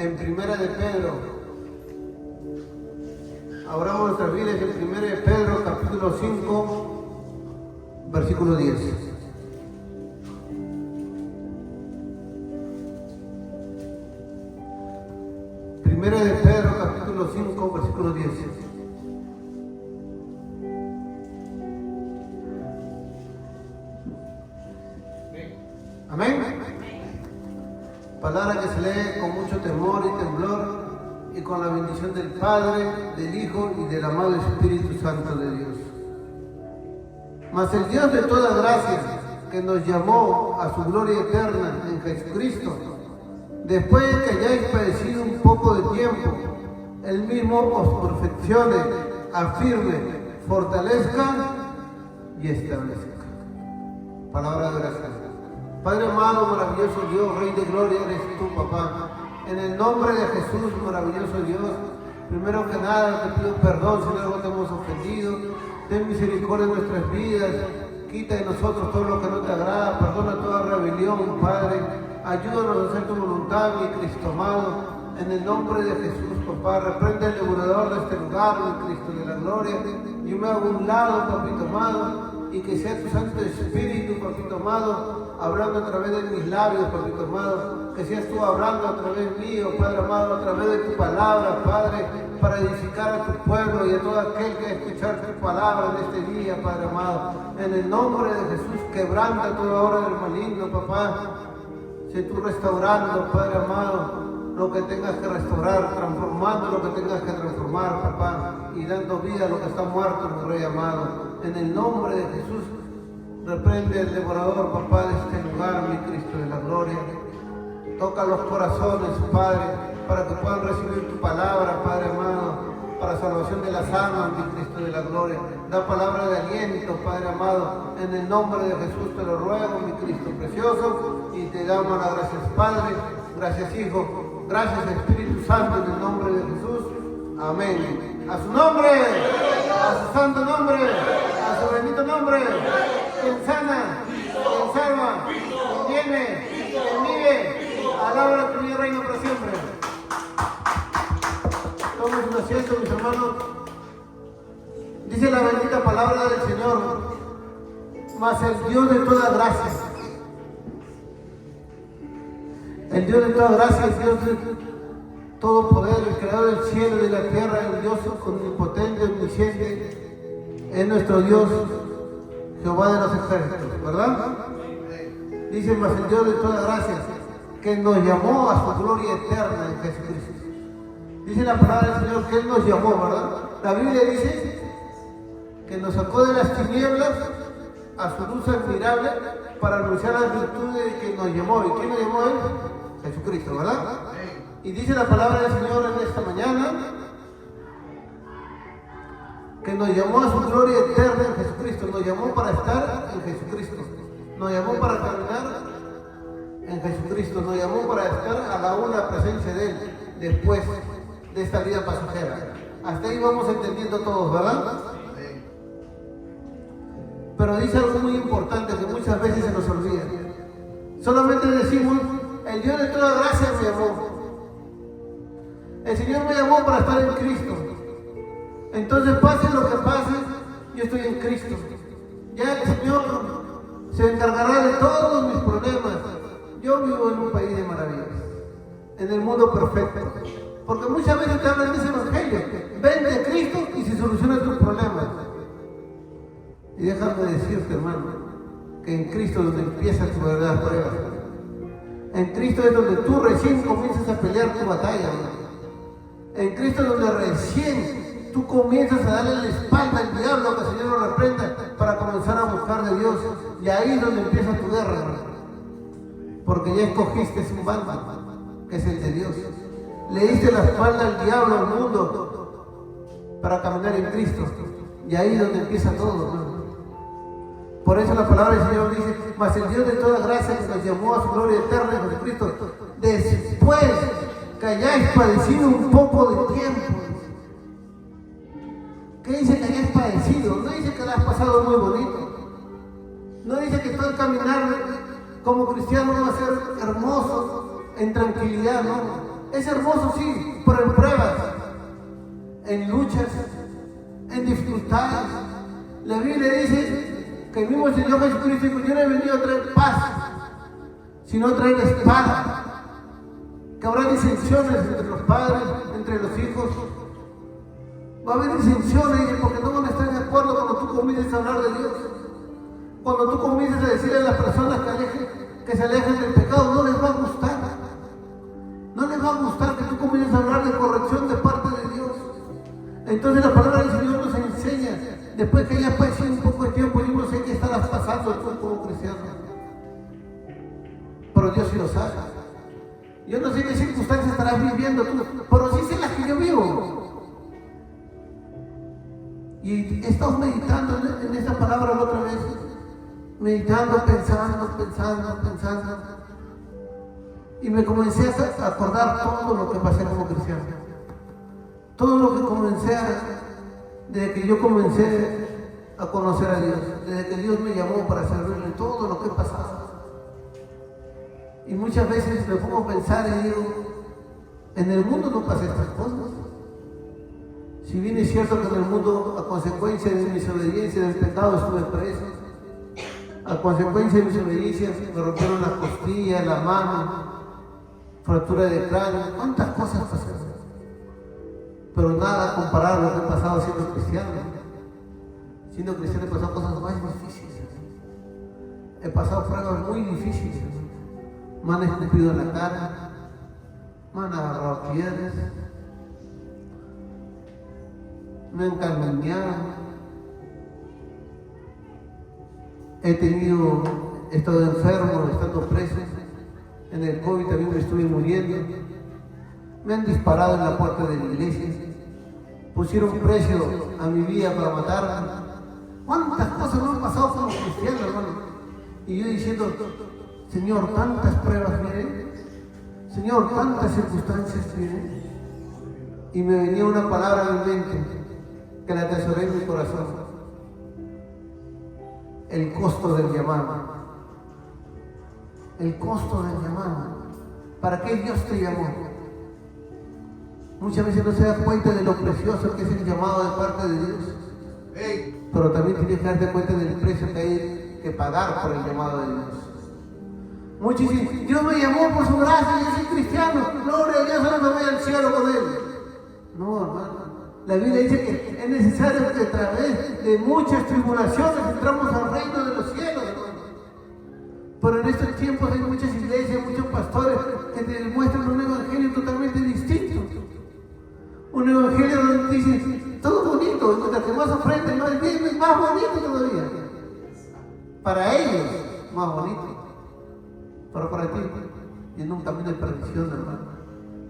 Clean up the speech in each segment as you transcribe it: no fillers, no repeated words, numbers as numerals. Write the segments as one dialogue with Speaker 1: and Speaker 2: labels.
Speaker 1: en Primera de Pedro. Abramos nuestras vidas en Primera de Pedro, capítulo 5, versículo 10. Primera de Pedro, capítulo 5, versículo 10. Amén. Palabra que se lee con mucho temor y temblor y con la bendición del Padre, del Hijo y del amado Espíritu Santo de Dios. Mas el Dios de toda gracia, que nos llamó a su gloria eterna en Jesucristo, después de que hayáis padecido un poco de tiempo, Él mismo os perfeccione, afirme, fortalezca y establezca. Palabra de oración. Padre amado, maravilloso Dios, Rey de gloria, eres tú, papá. En el nombre de Jesús, maravilloso Dios, primero que nada te pido perdón si algo te hemos ofendido. Ten misericordia en nuestras vidas. Quita de nosotros todo lo que no te agrada. Perdona toda rebelión, Padre. Ayúdanos a hacer tu voluntad, mi Cristo amado. En el nombre de Jesús, papá, reprende al devorador de este lugar, mi Cristo de la gloria. Yo me hago un lado, papito amado, y que sea tu Santo Espíritu, papito amado, hablando a través de mis labios, papito amado, que seas tú hablando a través mío, Padre amado, a través de tu palabra, Padre, para edificar a tu pueblo y a todo aquel que escuchar tu palabra en este día, Padre amado. En el nombre de Jesús, quebranta toda obra del maligno, papá. Sé tú restaurando, Padre amado, lo que tengas que restaurar, transformando lo que tengas que transformar, papá, y dando vida a lo que está muerto, mi Rey amado. En el nombre de Jesús, reprende el devorador, papá, de este lugar, mi Cristo de la gloria. Toca los corazones, Padre, para que puedan recibir tu palabra, Padre amado, para salvación de las almas, mi Cristo de la gloria. Da palabra de aliento, Padre amado, en el nombre de Jesús te lo ruego, mi Cristo precioso, y te damos las gracias, Padre, gracias, Hijo, gracias, Espíritu Santo, en el nombre de Jesús. Amén. A su nombre, a su santo nombre, a su bendito nombre, quien sana, quien salva, quien viene, quien vive, alaba tu reino para siempre. Tomen un asiento, mis hermanos. Dice la bendita palabra del Señor, mas el Dios de toda gracia, el Dios de toda gracia, el Dios de todo poder, el creador del cielo y de la tierra, el Dios omnipotente, omnisciente, es nuestro Dios, Jehová de los ejércitos, ¿verdad? Dice, mas el Dios de toda gracia, que nos llamó a su gloria eterna en Jesucristo. Dice la palabra del Señor que Él nos llamó, ¿verdad? La Biblia dice que nos sacó de las tinieblas a su luz admirable para anunciar las virtudes de que nos llamó. ¿Y quién nos llamó a Él? Jesucristo, ¿verdad? Y dice la palabra del Señor en esta mañana que nos llamó a su gloria eterna en Jesucristo. Nos llamó para estar en Jesucristo. Nos llamó para caminar en Jesucristo. Nos llamó para estar a la una presencia de Él después de esta vida pasajera. Hasta ahí vamos entendiendo todos, ¿verdad? Pero dice algo muy importante que muchas veces se nos olvida. Solamente decimos, el Dios de toda gracia me llamó. El Señor me llamó para estar en Cristo. Entonces, pase lo que pase, yo estoy en Cristo. Ya el Señor se encargará de todos mis problemas. Yo vivo en un país de maravillas, en el mundo perfecto. Porque muchas veces te hablan de ese evangelio. Ven de Cristo y se solucionan tus problemas. Y déjame decirte, hermano, que en Cristo es donde empieza tu verdadera prueba. En Cristo es donde tú recién comienzas a pelear tu batalla, hermano. En Cristo es donde recién tú comienzas a darle la espalda al diablo, que el Señor lo reprenda, para comenzar a buscar de Dios. Y ahí es donde empieza tu guerra, hermano. Porque ya escogiste un bando, que es el de Dios. Le diste la espalda al diablo, al mundo, para caminar en Cristo. Y ahí es donde empieza todo, hermano. Por eso la palabra del Señor dice, mas el Dios de toda gracia que nos llamó a su gloria eterna en Jesucristo, después que hayáis padecido un poco de tiempo. ¿Qué dice que hayáis padecido? No dice que lo has pasado muy bonito. No dice que todo el caminar como cristiano va a ser hermoso, en tranquilidad, no. Es hermoso, sí, pero en pruebas, en luchas, en dificultades. La Biblia dice que el mismo Señor Jesucristo dijo: yo no he venido a traer paz, sino a traer espada. Que habrá disensiones entre los padres, entre los hijos. Va a haber disensiones porque no van a estar de acuerdo cuando tú comiences a hablar de Dios. Cuando tú comiences a decirle a las personas que se alejen del pecado, no les va a gustar. No les va a gustar que tú comiences a hablar de corrección de parte de Dios. Entonces la palabra del Señor nos enseña, después que ya pasó un poco de tiempo, yo no sé qué estarás pasando tú como cristiano. Pero Dios sí lo sabe. Yo no sé qué circunstancias estarás viviendo tú, pero sí sé las que yo vivo. Y he estado meditando en esta palabra la otra vez. Meditando, pensando. Y me comencé a acordar todo lo que pasé como cristiano. Todo lo que comencé desde que yo comencé a conocer a Dios. Desde que Dios me llamó para servirle, todo lo que he pasado. Y muchas veces me pongo a pensar y digo, en el mundo no pasé estas cosas. Si bien es cierto que en el mundo, a consecuencia de mi desobediencia, del pecado, estuve preso. A consecuencia de mis obediencias, me rompieron la costilla, la mano, fractura de cráneo, cuántas cosas pasaron. Pero nada comparado a lo que he pasado siendo cristiano. Siendo cristiano he pasado cosas más difíciles. He pasado pruebas muy difíciles. Me han escupido en la cara, me han agarrado piedras, me han calumniado. He estado enfermo, estando preso. En el COVID también me estuve muriendo. Me han disparado en la puerta de la iglesia. Pusieron precio a mi vida para matarme. ¿Cuántas cosas me han pasado como cristiano, hermano? Y yo diciendo: Señor, tantas pruebas vienen. Señor, tantas circunstancias vienen. Y me venía una palabra a mi mente que la atesoré en mi corazón. El costo del llamado. El costo del llamado. ¿Para qué Dios te llamó? Muchas veces no se da cuenta de lo precioso que es el llamado de parte de Dios. Pero también tienes que darte cuenta del precio que hay que pagar por el llamado de Dios. Muchos dicen: Dios me llamó por su gracia, yo soy cristiano, gloria a Dios, ahora me voy al cielo con Él. No, hermano. La Biblia dice que es necesario que a través de muchas tribulaciones entramos al reino de los cielos, hermano. Pero en estos tiempos hay muchas iglesias, muchos pastores que te demuestran un evangelio totalmente distinto. Un evangelio donde dicen todo bonito, mientras que más ofrenda, más bien, más bonito todavía. Para ellos, más bonito. Pero para ti, es un camino de perdición, hermano.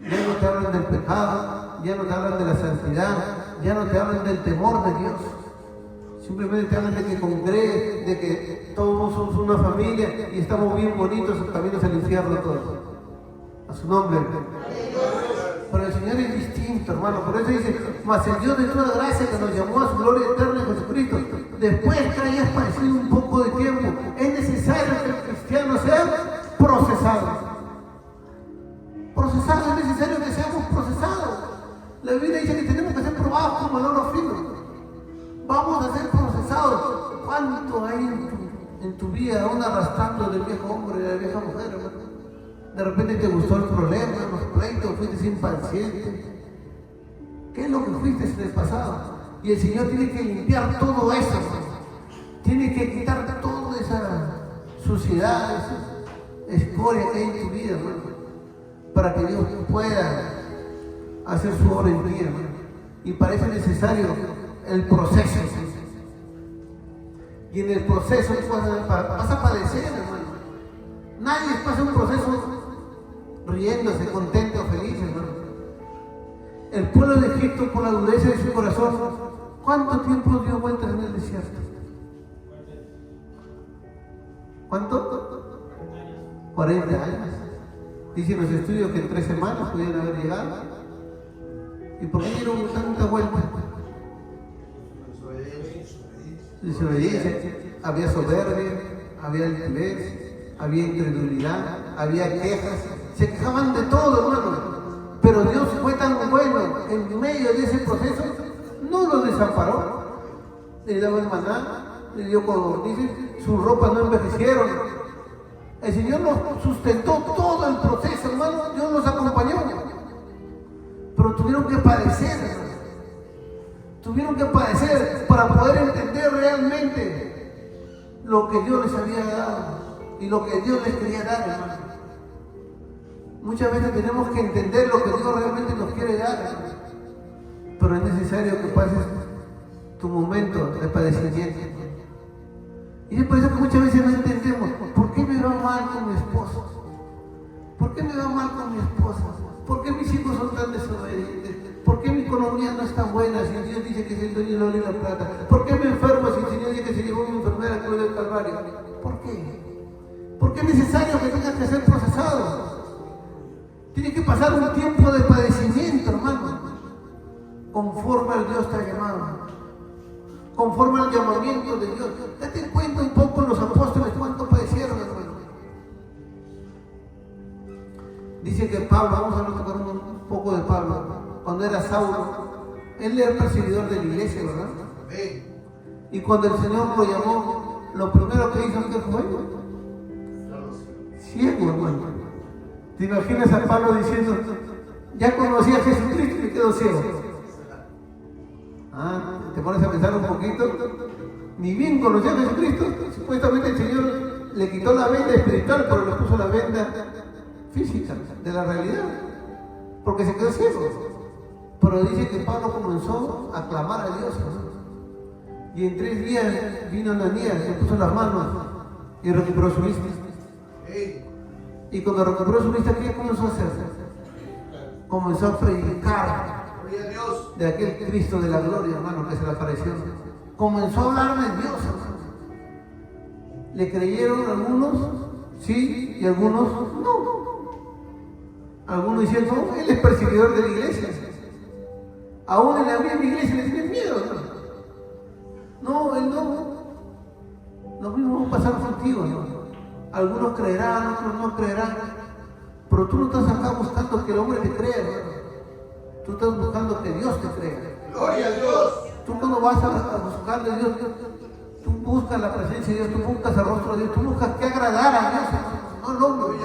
Speaker 1: Ya no te hablan del pecado, ya no te hablan de la santidad, ya no te hablan del temor de Dios. Simplemente te hablan de que congregues, de que todos somos una familia y estamos bien bonitos, caminos al infierno todos. A su nombre. Pero el Señor es distinto, hermano. Por eso dice: mas el Dios de toda gracia, que nos llamó a su gloria eterna en Jesucristo, después que hayas padecido un poco de tiempo, es necesario que el cristiano sea procesado. Procesado, es necesario que seamos procesados. La Biblia dice que tenemos que ser probados como el oro fino. Vamos a ser procesados. ¿Cuánto hay en tu vida aún arrastrando del viejo hombre y de la vieja mujer, hermano? De repente te gustó el problema, los pleitos, fuiste impaciente. ¿Qué es lo que fuiste en el pasado? Y el Señor tiene que limpiar todo eso, hermano. Tiene que quitar toda esa suciedad, esa escoria que hay en tu vida, hermano, para que Dios pueda hacer su obra en ti, hermano. Y para eso es necesario el proceso. Y en el proceso vas a padecer, hermano. Nadie pasa un proceso riéndose, contento, feliz, hermano. El pueblo de Egipto, por la dureza de su corazón, ¿cuánto tiempo dio vueltas en el desierto? ¿Cuánto? 40 años. Dicen los estudios que en 3 semanas pudieron haber llegado. ¿Y por qué dieron tanta vuelta? Desobediencia. Había soberbia, había altivez, había incredulidad, había quejas. Se quejaban de todo, hermano. daba el maná, le dio codornices, sus ropas no envejecieron. El Señor nos sustentó todo el proceso, hermano. Dios nos acompañó. Pero tuvieron que padecer, hermano. Tuvieron que padecer para poder entender realmente lo que Dios les había dado y lo que Dios les quería dar, hermano. Muchas veces tenemos que entender lo que Dios realmente nos quiere dar, hermano. Pero es necesario que pases tu momento de padecimiento. Y es por eso que muchas veces no entendemos por qué me va mal con mi esposo, por qué me va mal con mi esposa, por qué mis hijos son tan desobedientes, por qué mi economía no es tan buena si Dios dice que es el dueño del oro y la plata, por qué me enfermo si el Señor dice que se llevó mi enfermedad al cruz del Calvario. ¿Por qué? Porque es necesario que tengas que ser procesado. Tiene que pasar un tiempo de padecimiento, hermano, conforme al Dios te ha llamado, conforme al llamamiento de Dios. Date cuenta un poco los apóstoles cuánto padecieron, hermano. Dice que Pablo, vamos a tocar un poco de Pablo, cuando era Saulo, él era el perseguidor de la iglesia, ¿verdad? Y cuando el Señor lo llamó, lo primero que hizo, ¿qué fue? Ciego, hermano. ¿Te imaginas a Pablo diciendo, ya conocí a Jesucristo y me quedo ciego? Te pones a pensar un poquito. Ni bien conocí a Jesucristo. Supuestamente el Señor le quitó la venda espiritual, pero le puso la venda física de la realidad, porque se quedó ciego. Pero dice que Pablo comenzó a clamar a Dios, ¿no? Y en 3 días vino Ananías, le puso las manos y recuperó su vista. Y cuando recuperó su vista, ¿qué comenzó a hacer? Comenzó a predicar de aquel Cristo de la gloria, hermano, que se le apareció. Comenzó a hablar de Dios, hermano. Le creyeron algunos, sí, y algunos no. Algunos dicen, no, él es perseguidor de la iglesia. Aún en la misma iglesia le tienen miedo, ¿no? No, él no. Lo mismo va a pasar contigo, ¿no? Algunos creerán, otros no creerán. Pero tú no estás acá buscando que el hombre te crea, hermano. Tú estás buscando que Dios te crea.
Speaker 2: ¡Gloria a Dios!
Speaker 1: Tú cuando vas a buscar de Dios, tú buscas la presencia de Dios, tú buscas el rostro de Dios, tú buscas que agradar a Dios, no al hombre.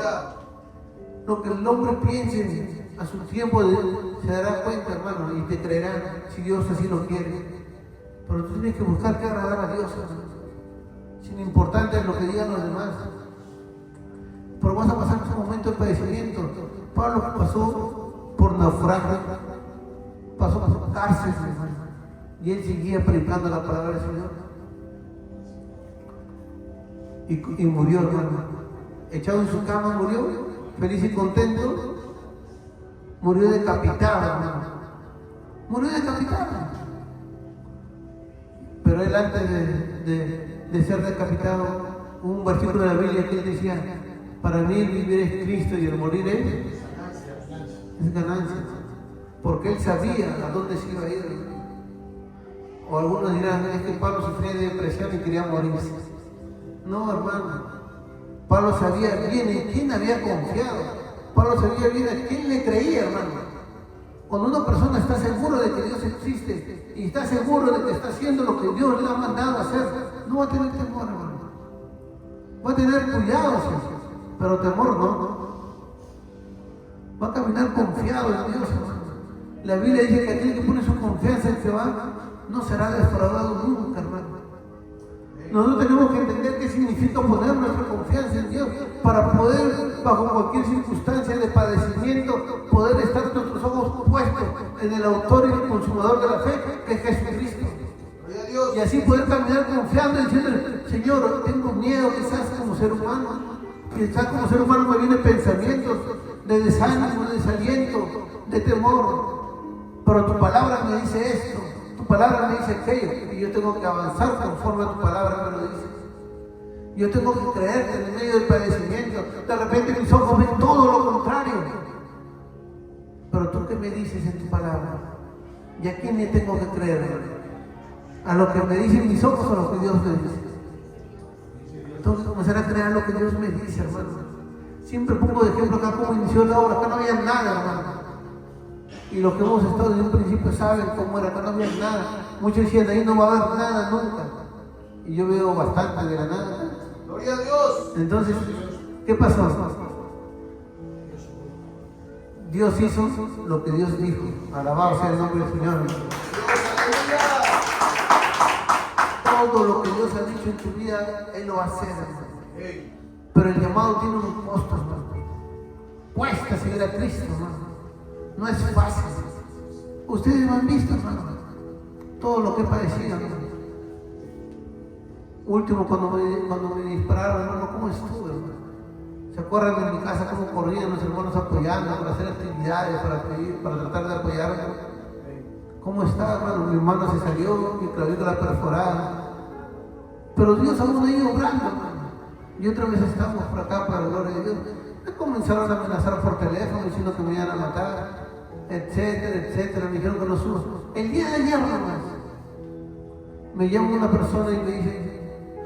Speaker 1: Lo que el hombre piense a su tiempo se dará cuenta, hermano, y te creerán si Dios así lo quiere. Pero tú tienes que buscar que agradar a Dios, hermano, sin importar lo que digan los demás. Pero vas a pasar un momento de padecimiento. Pablo pasó por naufragio, pasó por cárcel, hermano, y él seguía predicando la palabra del Señor. Y murió, hermano. Echado en su cama murió, feliz y contento. Murió decapitado, hermano. Murió decapitado. Pero él antes de ser decapitado, hubo un versículo de la Biblia que él decía, para mí el vivir es Cristo y el morir es ganancia. Porque él sabía a dónde se iba a ir. O algunos dirán, es que Pablo sufría de depresión y quería morirse. No, hermano. Pablo sabía bien en quién había confiado. Pablo sabía bien a quién le creía, hermano. Cuando una persona está seguro de que Dios existe y está seguro de que está haciendo lo que Dios le ha mandado a hacer, no va a tener temor, hermano. Va a tener cuidado, sí, pero temor no. Va a caminar confiado en Dios, hermano. La Biblia dice que aquel que pone su confianza en Jehová no será defraudado nunca, hermano. Nosotros tenemos que entender qué significa poner nuestra confianza en Dios para poder, bajo cualquier circunstancia de padecimiento, poder estar nuestros ojos puestos en el autor y el consumador de la fe, que es Jesucristo. Y así poder caminar confiando y diciendo, Señor, tengo miedo quizás como ser humano. Quizás como ser humano me vienen pensamientos de desánimo, de desaliento, de temor. Pero tu palabra me dice esto. Tu palabra me dice aquello, y yo tengo que avanzar conforme a tu palabra me lo dice. Yo tengo que creerte en el medio del padecimiento. De repente mis ojos ven todo lo contrario. Pero tú, ¿qué me dices en tu palabra? ¿Y a quién le tengo que creer? ¿A lo que me dicen mis ojos o a lo que Dios me dice? Tengo que comenzar a creer lo que Dios me dice, hermano. Siempre pongo de ejemplo acá cómo inició la obra. Acá no había nada, hermano. Y los que hemos estado desde un principio saben cómo era, que no había nada. Muchos decían, ahí no va a haber nada nunca. Y yo veo bastante de la nada.
Speaker 2: Gloria a Dios.
Speaker 1: Entonces, ¿qué pasó? Dios hizo lo que Dios dijo. Alabado sea el nombre del Señor. Todo lo que Dios ha dicho en tu vida, Él lo va a hacer, hermano. Pero el llamado tiene un costo, hermano. Cuesta seguir a Cristo, hermano. No es fácil. Ustedes lo han visto, hermano. Todo lo que he padecido, hermano. Último, cuando me dispararon, hermano, ¿cómo estuve, hermano? ¿Se acuerdan de mi casa cómo corrían los hermanos apoyando para hacer actividades, para pedir, para tratar de apoyarme? ¿Cómo estaba, hermano? Mi hermano se salió, mi clavícula perforada. Pero Dios aún ha ido obrando, hermano. Y otra vez estamos por acá, para la gloria de Dios. Me comenzaron a amenazar por teléfono diciendo que me iban a matar, etcétera, etcétera. Me dijeron que no subo. El día de ayer, hermano, me llama una persona y me dice,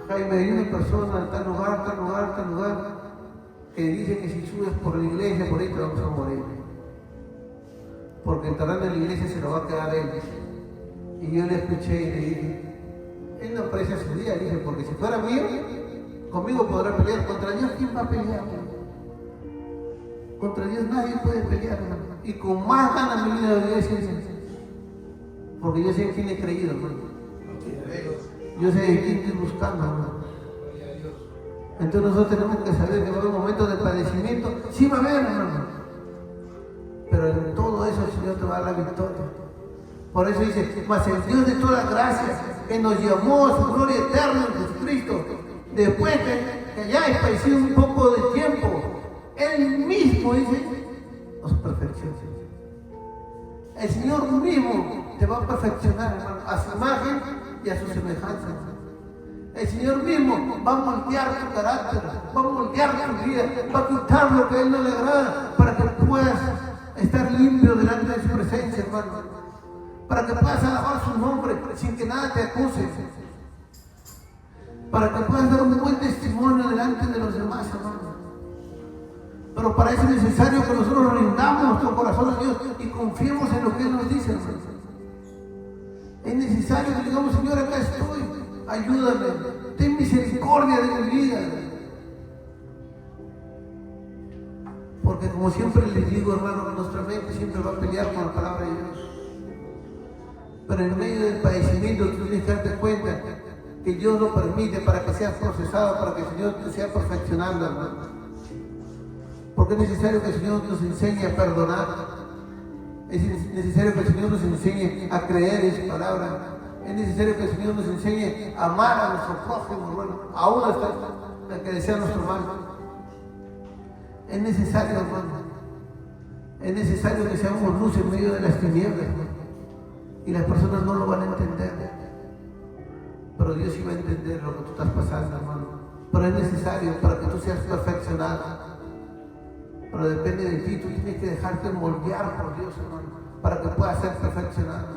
Speaker 1: Jaime, hay una persona en tal lugar, que dice que si subes por la iglesia, por ahí te vamos a morir. Porque el terreno de la iglesia se lo va a quedar él. Y yo le escuché y le dije, él no aprecia su día, dije, porque si fuera mío, conmigo podrá pelear. Contra Dios, ¿quién va a pelear? Contra Dios nadie puede pelear, hermano. Y con más ganas mi vida de iglesia, porque yo sé en quién he creído, hermano. Yo sé en quién estoy buscando, hermano. Entonces nosotros tenemos que saber que va a haber momentos de padecimiento. Sí va a haber, hermano. Pero en todo eso el Señor te va a dar la victoria. Por eso dice, mas el Dios de toda gracia, que nos llamó a su gloria eterna en Jesucristo, después que ya hayáis padecido un poco de tiempo, Él mismo, dice, os perfecciona. El Señor mismo te va a perfeccionar, hermano, a su imagen y a su semejanza. El Señor mismo va a moldear tu carácter, va a moldear tu vida, va a quitar lo que a Él no le agrada para que puedas estar limpio delante de su presencia, hermano. Para que puedas alabar su nombre sin que nada te acuse. Para que puedas dar un buen testimonio delante de los demás, hermano. Pero para eso es necesario que nosotros rindamos nuestro corazón a Dios y confiemos en lo que Él nos dice, hermano. Es necesario que digamos, Señor, acá estoy, ayúdame, ten misericordia de mi vida. Porque como siempre les digo, hermano, nuestra mente siempre va a pelear con la palabra de Dios. Pero en medio del padecimiento tú tienes que darte cuenta que Dios lo permite para que seas procesado, para que el Señor te sea perfeccionando, hermano. Porque es necesario que el Señor nos enseñe a perdonar. Es necesario que el Señor nos enseñe a creer en su palabra. Es necesario que el Señor nos enseñe a amar a nuestro prójimo, hermano, aún hasta el que desea nuestro mal. Es necesario, hermano. Es necesario que seamos luz en medio de las tinieblas, hermano. Y las personas no lo van a entender. Pero Dios sí va a entender lo que tú estás pasando, hermano. Pero es necesario para que tú seas perfeccionado. Pero depende de ti, tú tienes que dejarte moldear por Dios, hermano, para que puedas ser perfeccionado.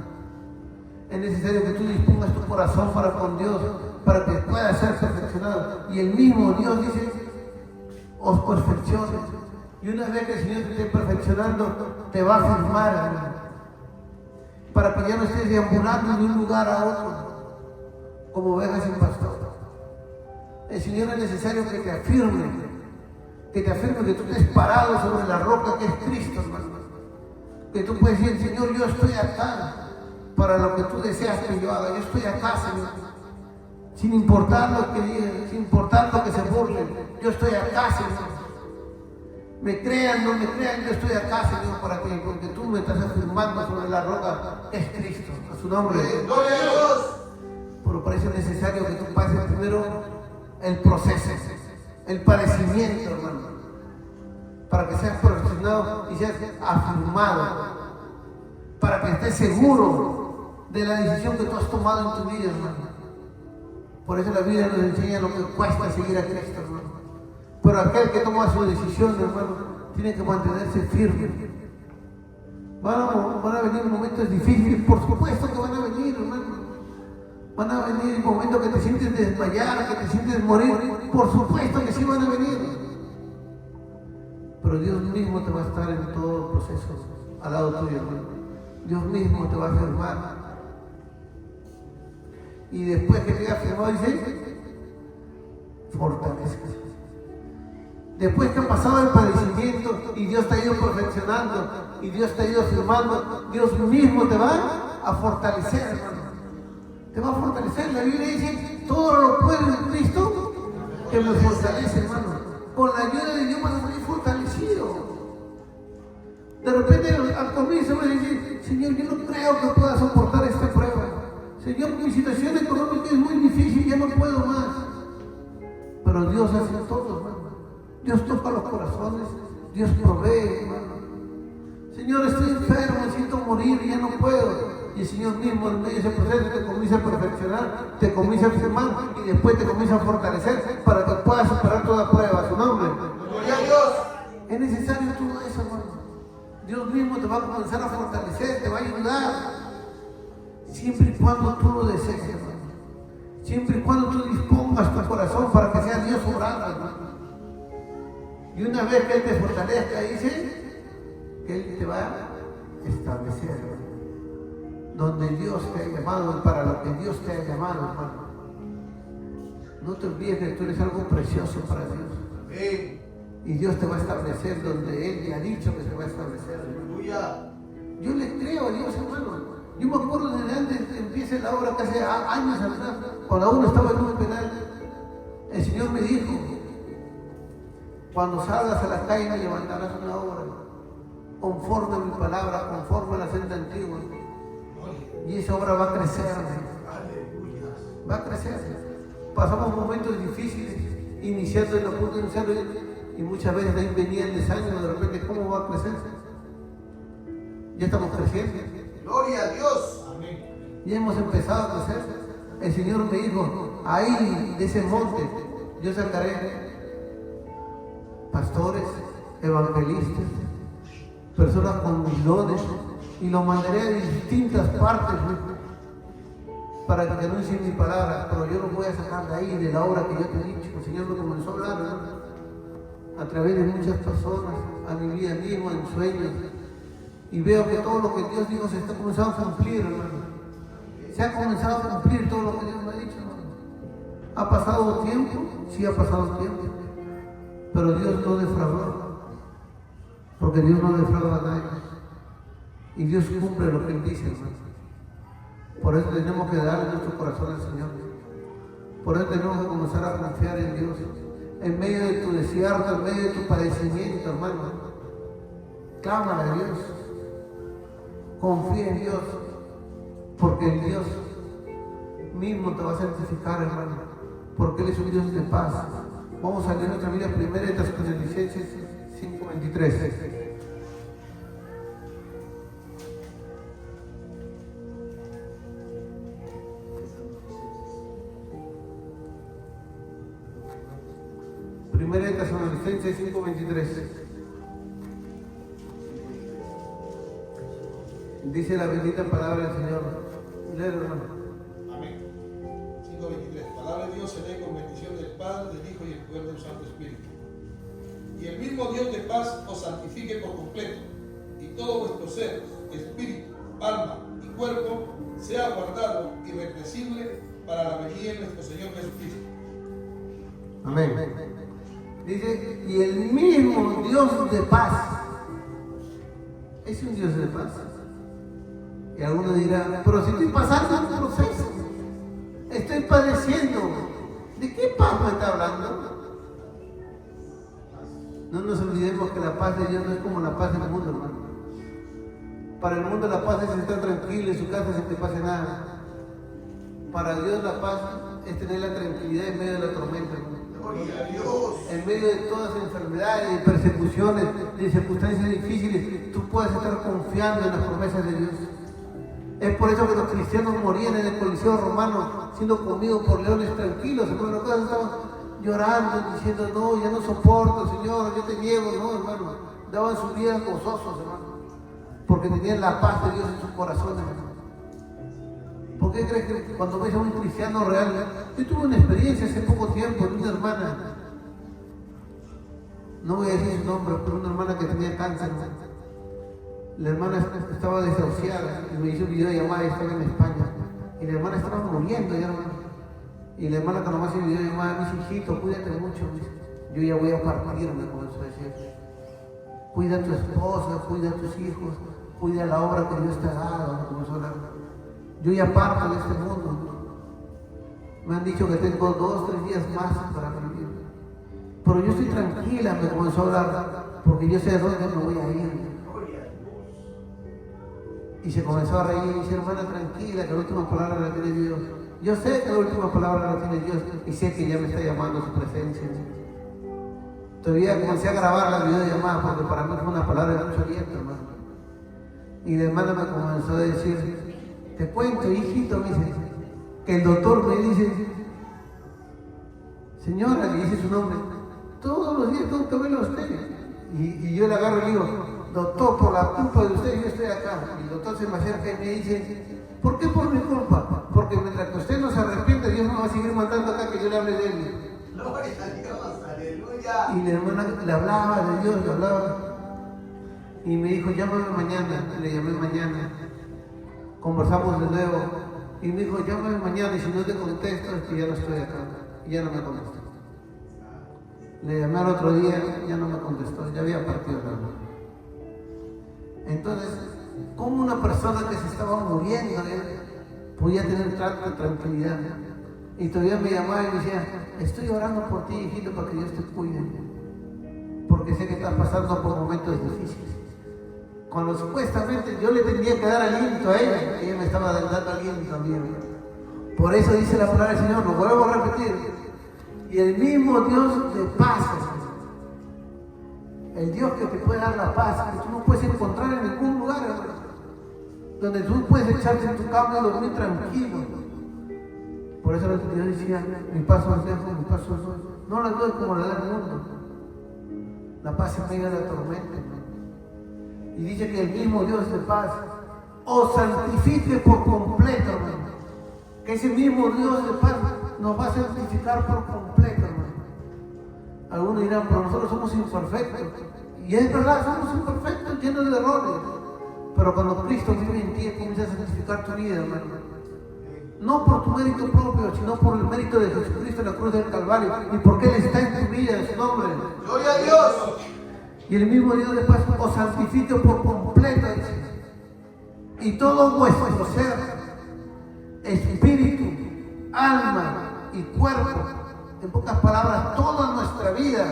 Speaker 1: Es necesario que tú dispongas tu corazón para con Dios, para que puedas ser perfeccionado. Y el mismo Dios dice, os perfeccione. Y una vez que el Señor te esté perfeccionando, te va a firmar, hermano, para que ya no estés deambulando de un lugar a otro como ovejas sin pastor. El Señor es necesario que te afirme que tú estés parado sobre la roca que es Cristo, hermano. Que tú puedes decir, Señor, yo estoy acá para lo que tú deseas que yo haga. Yo estoy acá, Señor. Sin importar lo que digan, sin importar lo que se burlen, yo estoy acá, Señor. Me crean, no me crean, yo estoy acá, Señor, porque tú me estás afirmando sobre la roca que es Cristo. A su nombre.
Speaker 2: ¡Gloria a Dios!
Speaker 1: Pero para eso es necesario que tú pases primero el proceso, el padecimiento, hermano, para que seas perfeccionado y seas afirmado, para que estés seguro de la decisión que tú has tomado en tu vida, hermano. Por eso la Biblia nos enseña lo que cuesta seguir a Cristo, hermano. Pero aquel que toma su decisión, hermano, tiene que mantenerse firme. Van a venir momentos difíciles, por supuesto que van a venir, hermano. Van a venir momentos que te sientes desmayar, que te sientes morir. Por supuesto que sí van a venir. Pero Dios mismo te va a estar en todo el proceso, al lado tuyo, hermano. Dios mismo te va a afirmar. Y después que te haya afirmado, dice, fortalezca. Después que ha pasado el padecimiento y Dios te ha ido perfeccionando y Dios te ha ido afirmando, Dios mismo te va a fortalecer, hermano. Te va a fortalecer. La Biblia dice, todo lo puedo en Cristo que me fortalece, hermano. Con la ayuda de Dios vas a salir fortalecido. De repente al comienzo me dice, Señor, yo no creo que pueda soportar esta prueba. Señor, mi situación económica es muy difícil, ya no puedo más. Pero Dios hace todo, hermano. Dios toca los corazones, Dios provee, hermano. Señor, estoy enfermo, siento morir y ya no puedo. Y el Señor mismo en medio de ese proceso te comienza a perfeccionar, te comienza a afirmar y después te comienza a fortalecer para que puedas superar toda prueba a su nombre.
Speaker 2: Gloria a Dios.
Speaker 1: Es necesario todo eso, hermano. Dios mismo te va a comenzar a fortalecer, te va a ayudar. Siempre y cuando tú lo desees, hermano. Siempre y cuando tú dispongas tu corazón para que sea Dios obrando, hermano. Y una vez que Él te fortalezca, dice que Él te va a establecer, hermano. Donde Dios te ha llamado, para lo que Dios te ha llamado, hermano. No te olvides que tú eres algo precioso para Dios.
Speaker 2: Amén.
Speaker 1: Y Dios te va a establecer donde Él te ha dicho que te va a establecer.
Speaker 2: Aleluya.
Speaker 1: Yo le creo a Dios, hermano. Yo me acuerdo desde antes que empiece la obra, que hace años atrás, cuando aún estaba en un penal, el Señor me dijo, cuando salgas a la calle levantarás una obra, conforme a mi palabra, conforme a la senda antigua. Y esa obra va a crecer.
Speaker 2: Aleluya.
Speaker 1: Va a crecer. Pasamos momentos difíciles, iniciando en la punta inicial, y muchas veces de ahí venía el desánimo, de repente, ¿cómo va a crecer? Ya estamos creciendo.
Speaker 2: Gloria a Dios. Amén.
Speaker 1: Ya hemos empezado a crecer. El Señor me dijo, ahí de ese monte, yo sacaré pastores, evangelistas, personas con mis dones, y los mandaré a distintas partes, ¿no?, para que te anuncien mi palabra. Pero yo los voy a sacar de ahí, de la obra que yo te he dicho. El Señor me comenzó a hablar, ¿no?, a través de muchas personas, a mi vida misma, en sueños. Y veo que todo lo que Dios dijo se está comenzando a cumplir, hermano. Se ha comenzado a cumplir todo lo que Dios me ha dicho, hermano. ¿Ha pasado tiempo? Sí, ha pasado tiempo. Pero Dios no defraudó. Porque Dios no defrauda a nadie. Y Dios cumple lo que Él dice, hermano. Por eso tenemos que darle nuestro corazón al Señor. Por eso tenemos que comenzar a confiar en Dios. En medio de tu desierto, en medio de tu padecimiento, hermano. Clámale a Dios. Confía en Dios. Porque el Dios mismo te va a santificar, hermano. Porque Él es un Dios de paz. Vamos a leer nuestra Biblia, 1 Tesalonicenses 5:23. Primera de Tesalonicenses 5:23. Dice la bendita palabra del Señor. Léelo, hermano.
Speaker 3: Amén. 5:23. Palabra de Dios se lee con bendición del Padre, del Hijo y el poder del Santo Espíritu. Y el mismo Dios de paz os santifique por completo, y todo vuestro ser, espíritu, alma y cuerpo sea guardado irrepresible para la venida de nuestro Señor Jesucristo.
Speaker 1: Amén. Dice, y el mismo Dios de paz. Es un Dios de paz. Y algunos dirán, pero si estoy pasando un proceso, estoy padeciendo, ¿de qué paz me está hablando? No nos olvidemos que la paz de Dios no es como la paz del mundo, hermano. Para el mundo la paz es estar tranquilo en su casa sin que pase nada. Para Dios la paz es tener la tranquilidad en medio de la tormenta, hermano.
Speaker 2: Gloria a Dios.
Speaker 1: En medio de todas las enfermedades, de persecuciones, de circunstancias difíciles, tú puedes estar confiando en las promesas de Dios. Es por eso que los cristianos morían en el Coliseo Romano siendo comidos por leones tranquilos, hermano. Los casos estaban llorando, diciendo, no, ya no soporto, Señor, yo te niego, no, hermano. Daban sus vidas gozosos, hermano, porque tenían la paz de Dios en sus corazones, hermano. ¿Por qué crees que cuando ves a un cristiano real? Yo tuve una experiencia hace poco tiempo de una hermana, no voy a decir su nombre, pero una hermana que tenía cáncer, ¿no? La hermana estaba desahuciada y me hizo un videollamada y estaba en España. Y la hermana estaba muriendo ya, hermano. Y la hermana cuando me hace videollamada me dice, hijito, cuídate mucho. Yo ya voy a partir, me comenzó a decir. Cuida a tu esposa, cuida a tus hijos, cuida la obra que Dios te ha dado, me comenzó a hablar. Yo ya parto de este mundo. Me han dicho que tengo 2 o 3 días más para vivir. Pero yo estoy tranquila, me comenzó a hablar, porque yo sé de dónde me voy a ir. Y se comenzó a reír y dice, hermana, tranquila, que la última palabra la tiene Dios. Yo sé que la última palabra la tiene Dios y sé que ya me está llamando a su presencia. Todavía comencé a grabar la videollamada porque para mí fue una palabra de mucho aliento, hermano. Y la hermana me comenzó a decir, te cuento, hijito, me dice, que el doctor me dice, señora, le dice su nombre, todos los días tengo que verlo a usted. Y yo le agarro y le digo, doctor, por la culpa de usted yo estoy acá. Y el doctor se me acerca y me dice, ¿por qué por mi culpa? Porque mientras que usted no se arrepiente, Dios me va a seguir mandando acá que yo le hable de él.
Speaker 2: Gloria a Dios, aleluya.
Speaker 1: Y la hermana le hablaba de Dios, le hablaba. Y me dijo, llámame mañana. Le llamé mañana. Conversamos de nuevo. Y me dijo, llámame mañana y si no te contesto es que ya no estoy acá. Y ya no me contestó. Le llamé al otro día, ya no me contestó, ya había partido la hermana. Entonces, ¿cómo una persona que se estaba muriendo podía tener tanta tranquilidad? Y todavía me llamaba y me decía, estoy orando por ti, hijito, para que Dios te cuide. Porque sé que estás pasando por momentos difíciles. Cuando supuestamente yo le tenía que dar aliento a ella me estaba dando aliento a mí. Por eso dice la palabra del Señor, lo vuelvo a repetir. Y el mismo Dios de paz, el Dios que te puede dar la paz, que tú no puedes encontrar en ningún lugar, hermano, donde tú puedes echarte en tu cama y dormir tranquilo. Por eso Dios decía, mi paso os dejo, mi paso os doy. No la doy como la da el mundo. La paz en medio de la tormenta. Y dice que el mismo Dios de paz os santifique por completo, hermano. Que ese mismo Dios de paz nos va a santificar por completo, hermano. Algunos dirán, pero nosotros somos imperfectos. Y es verdad, somos imperfectos, llenos de errores. Pero cuando Cristo vive en ti, comienza a santificar tu vida, hermano. No por tu mérito propio, sino por el mérito de Jesucristo en la cruz del Calvario. Y porque Él está en tu vida, en su nombre.
Speaker 2: Gloria a Dios.
Speaker 1: Y el mismo Dios de paz os santifique por completo. Y todo vuestro ser, espíritu, alma y cuerpo, en pocas palabras, toda nuestra vida,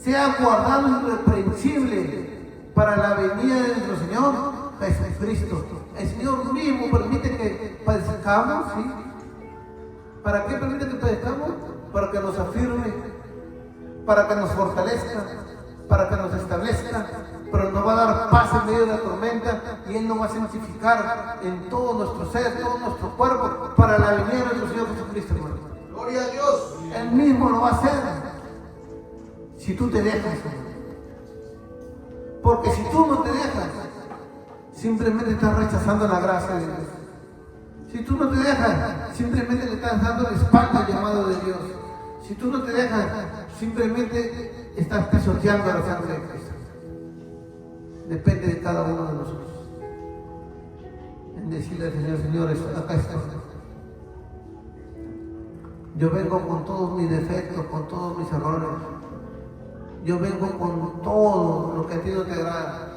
Speaker 1: sea guardado irreprensible para la venida de nuestro Señor Jesucristo. El Señor mismo permite que padezcamos, ¿sí? ¿Para qué permite que padezcamos? Para que nos afirme, para que nos fortalezca, para que nos establezca, pero nos va a dar paz en medio de la tormenta y Él nos va a santificar en todo nuestro ser, todo nuestro cuerpo, para la venida de nuestro Señor Jesucristo, hermano.
Speaker 2: Gloria a Dios.
Speaker 1: Él mismo lo va a hacer si tú te dejas, hermano. Porque si tú no te dejas, simplemente estás rechazando la gracia de Dios. Si tú no te dejas, simplemente le estás dando la espalda al llamado de Dios. Si tú no te dejas, simplemente estás pisoteando la sangre de Cristo. Depende de cada uno de nosotros. En decirle al Señor, señores, acá estoy. Yo vengo con todos mis defectos, con todos mis errores. Yo vengo con todo lo que a ti no te agrada.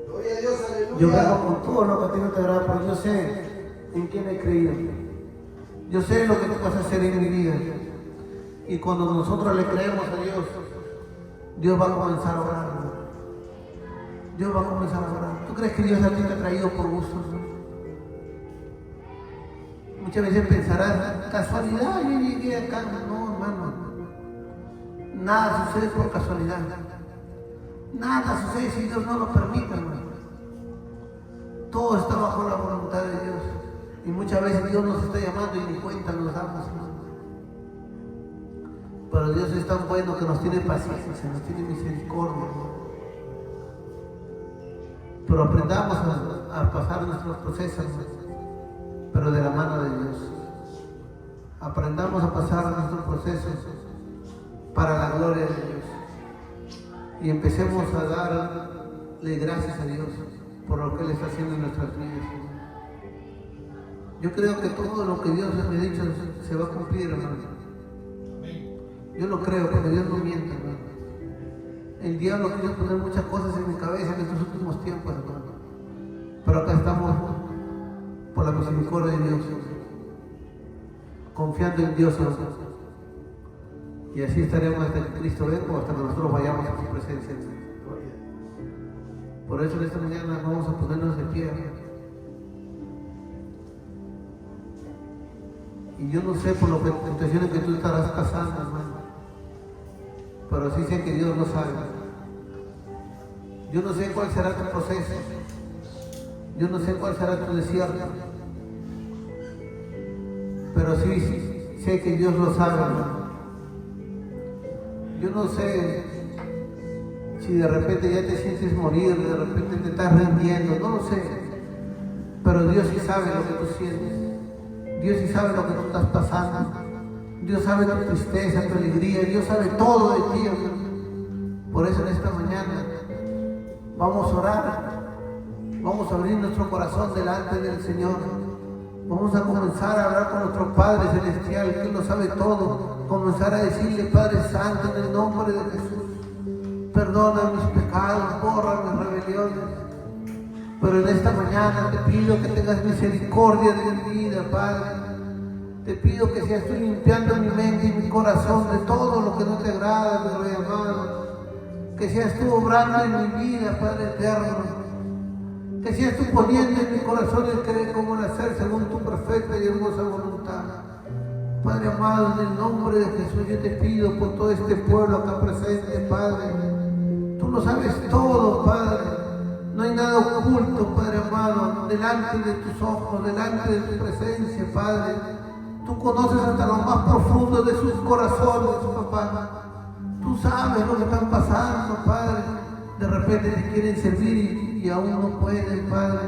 Speaker 2: Gloria a Dios, aleluya.
Speaker 1: Yo vengo con todo lo que a ti no te agrada, pero yo sé en quién he creído. Yo sé lo que tú vas a hacer en mi vida. Y cuando nosotros le creemos a Dios, Dios va a comenzar a orar. Dios va a comenzar a orar. ¿Tú crees que Dios a ti te ha traído por gusto? Muchas veces pensarás, casualidad, yo llegué acá. No, hermano. Nada sucede por casualidad. Nada sucede si Dios no lo permite, hermano. Todo está bajo la voluntad de Dios. Y muchas veces Dios nos está llamando y ni cuenta nos damos, hermano. Pero Dios es tan bueno que nos tiene paciencia, nos tiene misericordia, hermano. Pero aprendamos a pasar nuestros procesos, pero de la mano de Dios. aprendamos a pasar nuestros procesos para la gloria de Dios. Y empecemos a darle gracias a Dios por lo que Él está haciendo en nuestras vidas. Yo creo que todo lo que Dios me ha dicho se va a cumplir, hermano. Yo lo creo, porque Dios no miente, hermano. El diablo quiere poner muchas cosas en mi cabeza en estos últimos tiempos, hermano. Pero acá estamos por la misericordia de Dios, confiando en Dios, hermano. Y así estaremos hasta que Cristo venga o hasta que nosotros vayamos a su presencia. Por eso en esta mañana vamos a ponernos de pie. Y yo no sé por las tentaciones que tú estarás pasando, hermano, pero sí sé que Dios lo sabe. Yo no sé cuál será tu proceso. Yo no sé cuál será tu desierto. Pero sí sé que Dios lo sabe, hermano. Yo no sé si de repente ya te sientes morir, de repente te estás rindiendo, no lo sé. Pero Dios sí sabe lo que tú sientes. Dios sí sabe lo que tú estás pasando. Dios sabe tu tristeza, tu alegría. Dios sabe todo de ti, hermano. Por eso en esta mañana vamos a orar. Vamos a abrir nuestro corazón delante del Señor. Vamos a comenzar a hablar con nuestro Padre Celestial, que Él lo sabe todo. Comenzar a decirle: Padre Santo, en el nombre de Jesús, perdona mis pecados, borra mis rebeliones. Pero en esta mañana te pido que tengas misericordia de mi vida, Padre. Te pido que seas tú limpiando mi mente y mi corazón de todo lo que no te agrada, mi Rey amado. Que seas tú obrando en mi vida, Padre eterno. Que seas tú poniendo en mi corazón el querer como el hacer según tu perfecta y hermosa voluntad. Padre amado, en el nombre de Jesús yo te pido por todo este pueblo acá presente, Padre. Tú lo sabes todo, Padre. No hay nada oculto, Padre amado, delante de tus ojos, delante de tu presencia, Padre. Tú conoces hasta lo más profundo de sus corazones, papá. Tú sabes lo que están pasando, Padre. De repente te quieren servir y aún no pueden, Padre.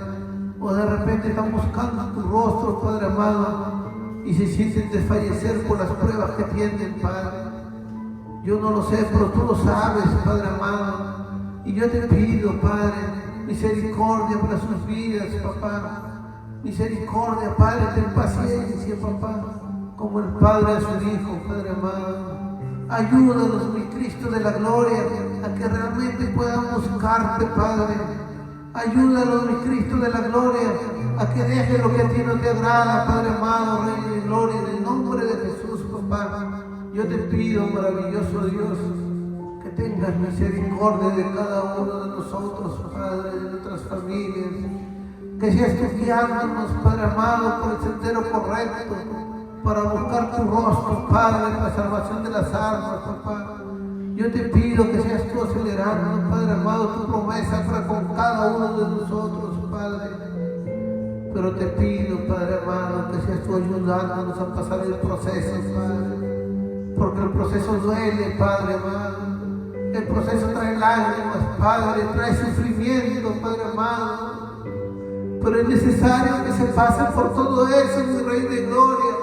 Speaker 1: O de repente están buscando tu rostro, Padre amado, y se sienten desfallecer por las pruebas que tienen, Padre. Yo no lo sé, pero tú lo sabes, Padre amado. Y yo te pido, Padre, misericordia para sus vidas, papá. Misericordia, Padre, ten paciencia, papá, como el Padre a su Hijo, Padre amado. Ayúdanos, mi Cristo de la gloria, a que realmente puedan buscarte, Padre. Ayúdanos, mi Cristo de la gloria, a que deje lo que a ti no te agrada, Padre amado, Rey de gloria, en el nombre de Jesús, papá. Yo te pido, maravilloso Dios, que tengas misericordia de cada uno de nosotros, Padre, de nuestras familias. Que seas tú guiándonos, Padre amado, por el sendero correcto, para buscar tu rostro, Padre, la salvación de las almas, papá. Yo te pido que seas tú acelerando, Padre amado, tu promesa para con cada uno de nosotros, Padre. Pero te pido, Padre amado, que seas tú ayudándonos a pasar el proceso, Padre. Porque el proceso duele, Padre amado. El proceso trae lágrimas, Padre, trae sufrimiento, Padre amado. Pero es necesario que se pase por todo eso, mi Rey de gloria,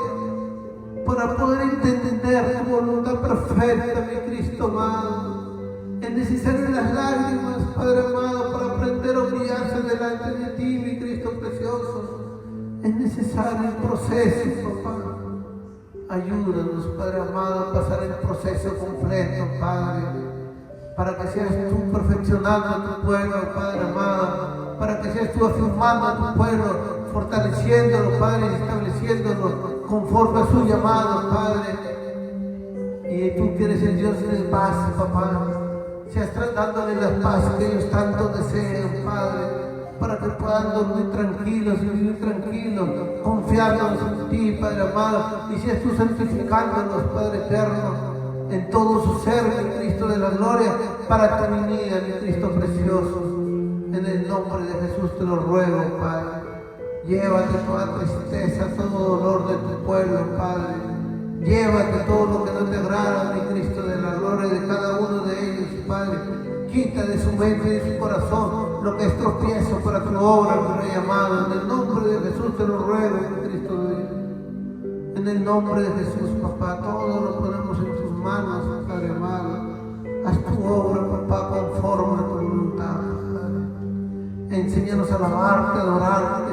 Speaker 1: para poder entender tu voluntad perfecta, mi Cristo amado. Es necesario las lágrimas, Padre amado, para aprender a humillarse delante de ti, mi Cristo precioso. Es necesario el proceso, papá. Ayúdanos, Padre amado, a pasar el proceso completo, Padre, para que seas tú perfeccionando a tu pueblo, Padre amado, para que seas tú afirmando a tu pueblo, fortaleciéndolo, Padre, y estableciéndolo conforme a su llamado, Padre. Y tú quieres el Dios de paz, papá. Seas dándole la paz que ellos tanto desean, Padre, para que puedan dormir tranquilos y vivir tranquilos, confiándonos en ti, Padre amado, y seas tú santificándonos, Padre eterno, en todo su ser, mi Cristo de la gloria, para tu venida, mi Cristo precioso. En el nombre de Jesús te lo ruego, Padre. Llévate toda tristeza, todo dolor de tu pueblo, Padre. Llévate todo lo que no te agrada, mi Cristo de la gloria, de cada uno de ellos, Padre. Quita de su mente y de su corazón lo que es tropiezo para tu obra, mi Rey amado. En el nombre de Jesús te lo ruego, mi Cristo de Dios. En el nombre de Jesús, papá, todo lo ponemos en tus manos, Padre amado. Haz tu obra, papá, conforme a tu voluntad, Padre. Enséñanos a alabarte, a adorarte,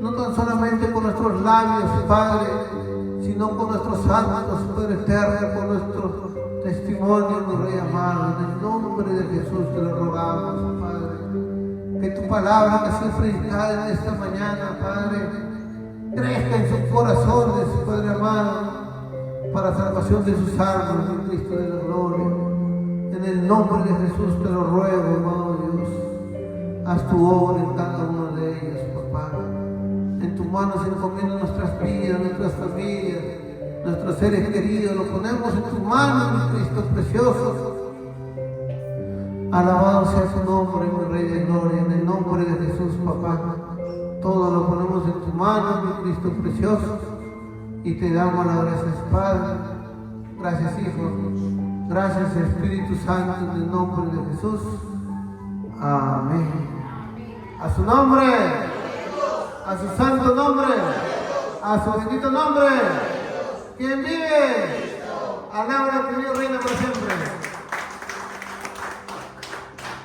Speaker 1: no tan solamente con nuestros labios, Padre, sino con nuestros actos, Padre eterno, con nuestro testimonio, mi Rey amado. En el nombre de Jesús te lo rogamos, Padre. Que tu palabra que ha sido predicada en esta mañana, Padre, crezca en sus corazones, Padre amado, para salvación de sus almas, en Cristo de la gloria. En el nombre de Jesús te lo ruego, amado Dios. Haz tu obra en cada una de ellas, papá. En tus manos encomiendo nuestras vidas, nuestras familias, nuestros seres queridos. Lo ponemos en tus manos, mi Cristo precioso. Alabado sea tu nombre, mi Rey de gloria. En el nombre de Jesús, papá. Todo lo ponemos en tus manos, mi Cristo precioso. Y te damos las gracias, Padre. Gracias, Hijo. Gracias, Espíritu Santo, en el nombre de Jesús. Amén. A su nombre. A su santo nombre. A su bendito nombre. ¿Quién vive? Alaba